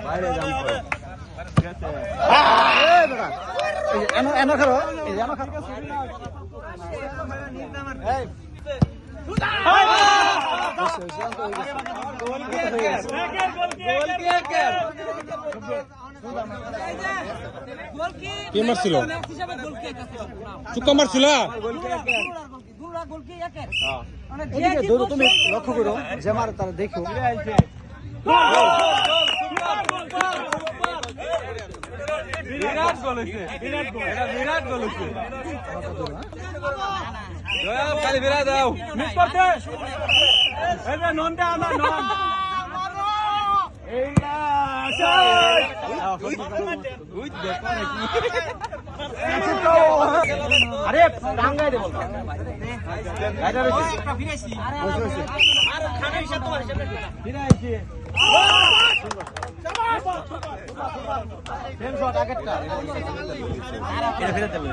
বাইরে যাম তো ঠিক আছে এই বেটা এই এনো এনো খারো এই এনো খারো এই কে মারছিল চুক্কা মারছিল তুমি লক্ষ্য করো যে মারে তারা দেখো বিরাট গোল হইছে বিরাট গোল এটা বিরাট গোল হইছে জয়াব খালি বিরাট দাও মিস করতে এই যে ননটা আমার নন এই না ওই দেখো নাকি আরে টাঙ্গাই দে বলতো গাইডা রইছে একটা ফিরেছি আর খানা হিসাব তোমার হিসাব ফিরাইছি সুপার সুপার আগেরটা এটা ফিরে দেবে